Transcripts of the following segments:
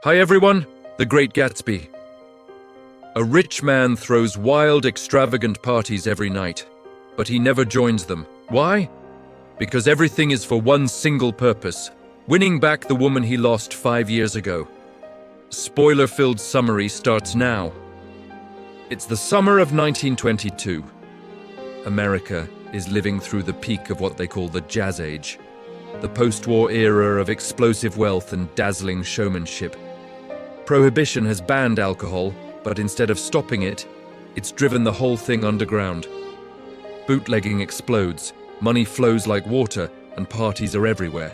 Hi everyone, The Great Gatsby. A rich man throws wild, extravagant parties every night, but he never joins them. Why? Because everything is for one single purpose: winning back the woman he lost 5 years ago. Spoiler-filled summary starts now. It's the summer of 1922. America is living through the peak of what they call the Jazz Age, the post-war era of explosive wealth and dazzling showmanship. Prohibition has banned alcohol, but instead of stopping it, it's driven the whole thing underground. Bootlegging explodes, money flows like water, and parties are everywhere.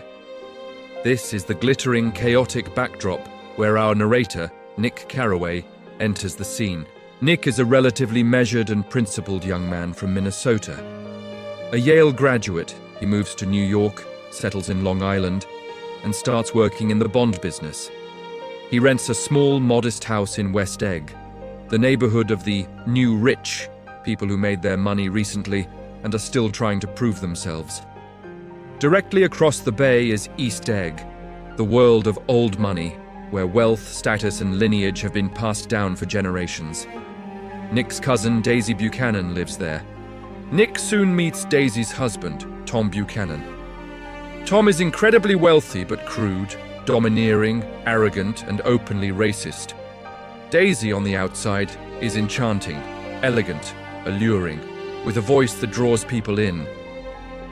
This is the glittering, chaotic backdrop where our narrator, Nick Carraway, enters the scene. Nick is a relatively measured and principled young man from Minnesota. A Yale graduate, he moves to New York, settles in Long Island, and starts working in the bond business. He rents a small, modest house in West Egg, the neighborhood of the new rich, people who made their money recently and are still trying to prove themselves. Directly across the bay is East Egg, the world of old money, where wealth, status, and lineage have been passed down for generations. Nick's cousin, Daisy Buchanan, lives there. Nick soon meets Daisy's husband, Tom Buchanan. Tom is incredibly wealthy but crude, domineering, arrogant, and openly racist. Daisy, on the outside, is enchanting, elegant, alluring, with a voice that draws people in.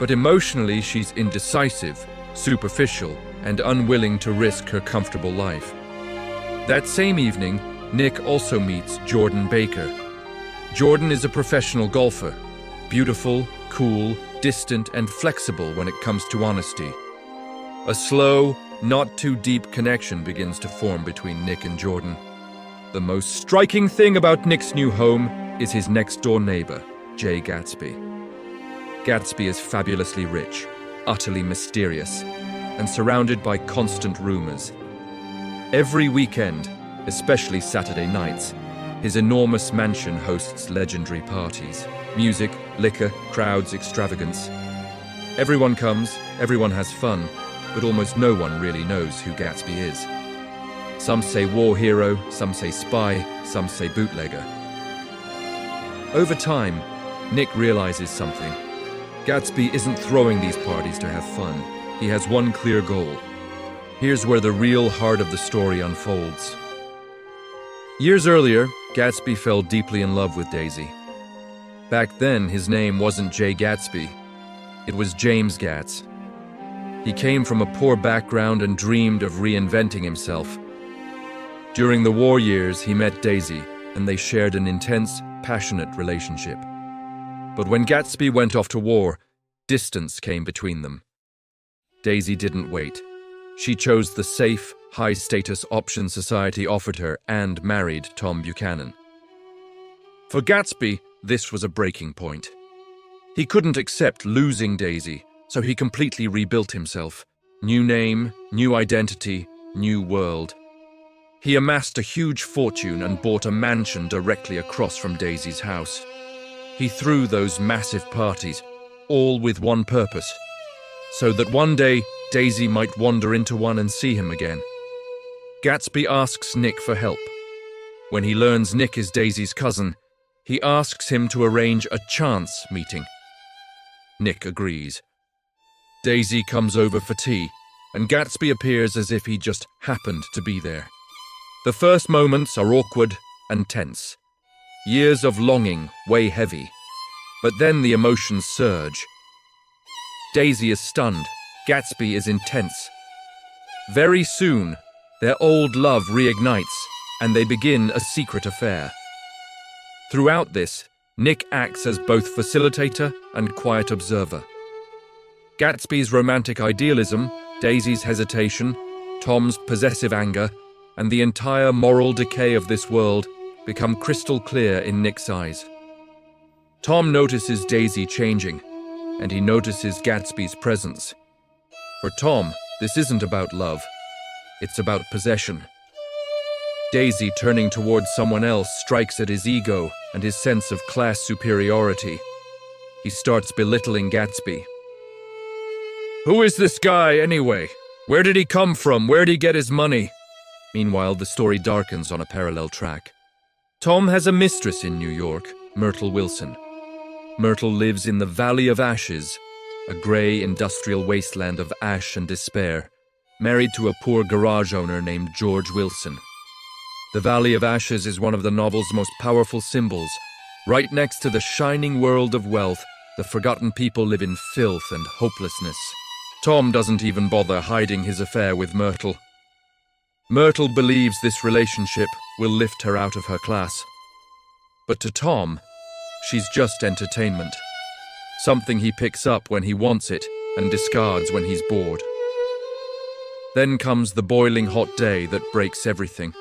But emotionally, she's indecisive, superficial, and unwilling to risk her comfortable life. That same evening, Nick also meets Jordan Baker. Jordan is a professional golfer, beautiful, cool, distant, and flexible when it comes to honesty. A slow, not too deep connection begins to form between Nick and Jordan. The most striking thing about Nick's new home is his next-door neighbor, Jay Gatsby. Gatsby is fabulously rich, utterly mysterious, and surrounded by constant rumors. Every weekend, especially Saturday nights, his enormous mansion hosts legendary parties. Music, liquor, crowds, extravagance. Everyone comes, everyone has fun, but almost no one really knows who Gatsby is. Some say war hero, some say spy, some say bootlegger. Over time, Nick realizes something. Gatsby isn't throwing these parties to have fun. He has one clear goal. Here's where the real heart of the story unfolds. Years earlier, Gatsby fell deeply in love with Daisy. Back then, his name wasn't Jay Gatsby. It was James Gatz. He came from a poor background and dreamed of reinventing himself. During the war years, he met Daisy, and they shared an intense, passionate relationship. But when Gatsby went off to war, distance came between them. Daisy didn't wait. She chose the safe, high-status option society offered her and married Tom Buchanan. For Gatsby, this was a breaking point. He couldn't accept losing Daisy, so he completely rebuilt himself. New name, new identity, new world. He amassed a huge fortune and bought a mansion directly across from Daisy's house. He threw those massive parties, all with one purpose, so that one day Daisy might wander into one and see him again. Gatsby asks Nick for help. When he learns Nick is Daisy's cousin, he asks him to arrange a chance meeting. Nick agrees. Daisy comes over for tea, and Gatsby appears as if he just happened to be there. The first moments are awkward and tense. Years of longing weigh heavy, but then the emotions surge. Daisy is stunned. Gatsby is intense. Very soon, their old love reignites, and they begin a secret affair. Throughout this, Nick acts as both facilitator and quiet observer. Gatsby's romantic idealism, Daisy's hesitation, Tom's possessive anger, and the entire moral decay of this world become crystal clear in Nick's eyes. Tom notices Daisy changing, and he notices Gatsby's presence. For Tom, this isn't about love. It's about possession. Daisy turning towards someone else strikes at his ego and his sense of class superiority. He starts belittling Gatsby. "Who is this guy, anyway? Where did he come from? Where did he get his money?" Meanwhile, the story darkens on a parallel track. Tom has a mistress in New York, Myrtle Wilson. Myrtle lives in the Valley of Ashes, a grey industrial wasteland of ash and despair, married to a poor garage owner named George Wilson. The Valley of Ashes is one of the novel's most powerful symbols. Right next to the shining world of wealth, the forgotten people live in filth and hopelessness. Tom doesn't even bother hiding his affair with Myrtle. Myrtle believes this relationship will lift her out of her class. But to Tom, she's just entertainment. Something he picks up when he wants it and discards when he's bored. Then comes the boiling hot day that breaks everything.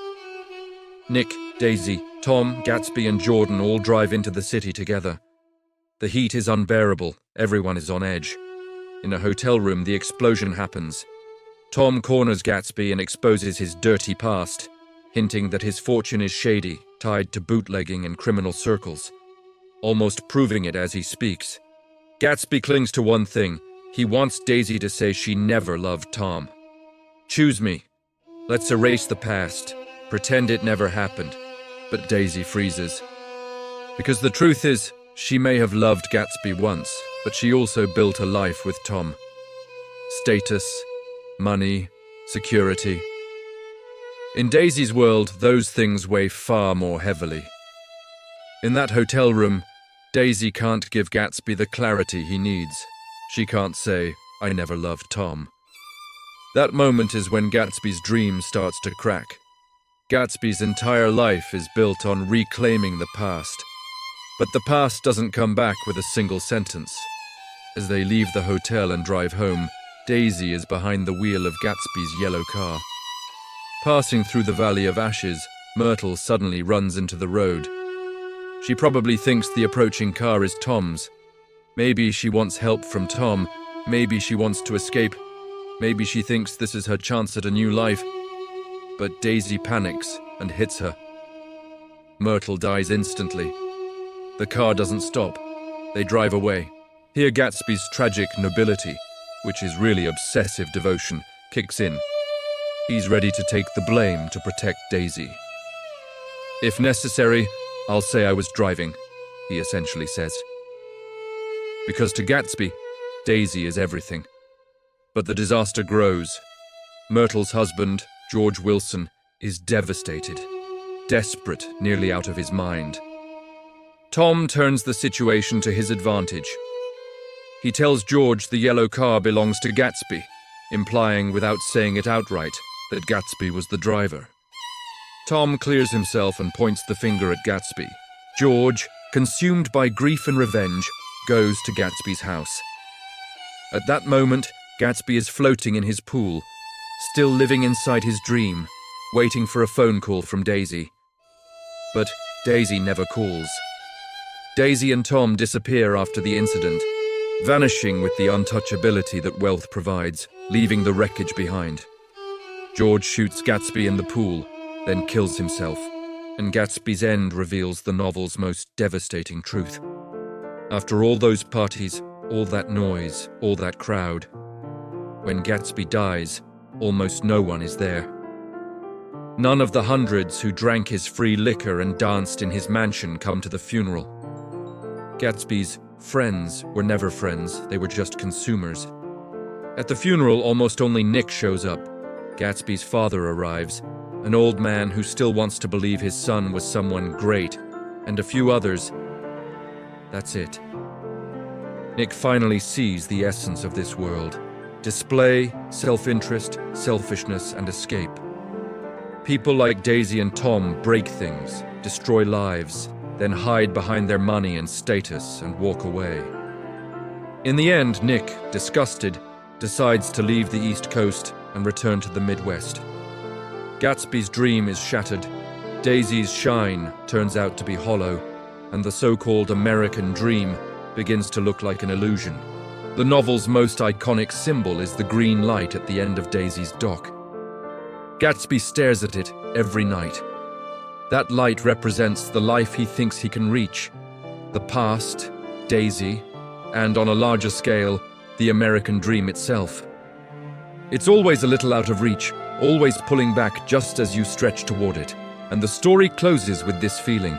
Nick, Daisy, Tom, Gatsby, and Jordan all drive into the city together. The heat is unbearable. Everyone is on edge. In a hotel room, the explosion happens. Tom corners Gatsby and exposes his dirty past, hinting that his fortune is shady, tied to bootlegging and criminal circles, almost proving it as he speaks. Gatsby clings to one thing. He wants Daisy to say she never loved Tom. Choose me. Let's erase the past. Pretend it never happened. But Daisy freezes. Because the truth is, she may have loved Gatsby once, but she also built a life with Tom. Status, money, security. In Daisy's world, those things weigh far more heavily. In that hotel room, Daisy can't give Gatsby the clarity he needs. She can't say, "I never loved Tom." That moment is when Gatsby's dream starts to crack. Gatsby's entire life is built on reclaiming the past. But the past doesn't come back with a single sentence. As they leave the hotel and drive home, Daisy is behind the wheel of Gatsby's yellow car. Passing through the Valley of Ashes, Myrtle suddenly runs into the road. She probably thinks the approaching car is Tom's. Maybe she wants help from Tom. Maybe she wants to escape. Maybe she thinks this is her chance at a new life. But Daisy panics and hits her. Myrtle dies instantly. The car doesn't stop. They drive away. Here Gatsby's tragic nobility, which is really obsessive devotion, kicks in. He's ready to take the blame to protect Daisy. "If necessary, I'll say I was driving," he essentially says. Because to Gatsby, Daisy is everything. But the disaster grows. Myrtle's husband, George Wilson, is devastated, desperate, nearly out of his mind. Tom turns the situation to his advantage. He tells George the yellow car belongs to Gatsby, implying without saying it outright that Gatsby was the driver. Tom clears himself and points the finger at Gatsby. George, consumed by grief and revenge, goes to Gatsby's house. At that moment, Gatsby is floating in his pool, still living inside his dream, waiting for a phone call from Daisy. But Daisy never calls. Daisy and Tom disappear after the incident, vanishing with the untouchability that wealth provides, leaving the wreckage behind. George shoots Gatsby in the pool, then kills himself, and Gatsby's end reveals the novel's most devastating truth. After all those parties, all that noise, all that crowd, when Gatsby dies, almost no one is there. None of the hundreds who drank his free liquor and danced in his mansion come to the funeral. Gatsby's friends were never friends, they were just consumers. At the funeral, almost only Nick shows up. Gatsby's father arrives, an old man who still wants to believe his son was someone great, and a few others. That's it. Nick finally sees the essence of this world. Display, self-interest, selfishness, and escape. People like Daisy and Tom break things, destroy lives, then hide behind their money and status and walk away. In the end, Nick, disgusted, decides to leave the East Coast and return to the Midwest. Gatsby's dream is shattered, Daisy's shine turns out to be hollow, and the so-called American dream begins to look like an illusion. The novel's most iconic symbol is the green light at the end of Daisy's dock. Gatsby stares at it every night. That light represents the life he thinks he can reach, the past, Daisy, and on a larger scale, the American dream itself. It's always a little out of reach, always pulling back just as you stretch toward it. And the story closes with this feeling.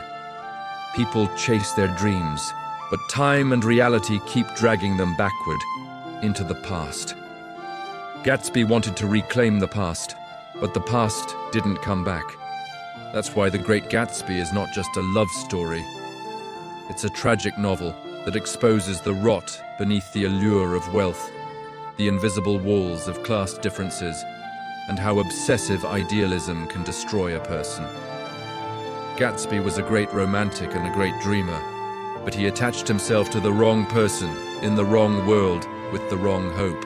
People chase their dreams, but time and reality keep dragging them backward, into the past. Gatsby wanted to reclaim the past, but the past didn't come back. That's why The Great Gatsby is not just a love story. It's a tragic novel that exposes the rot beneath the allure of wealth, the invisible walls of class differences, and how obsessive idealism can destroy a person. Gatsby was a great romantic and a great dreamer, but he attached himself to the wrong person in the wrong world with the wrong hope.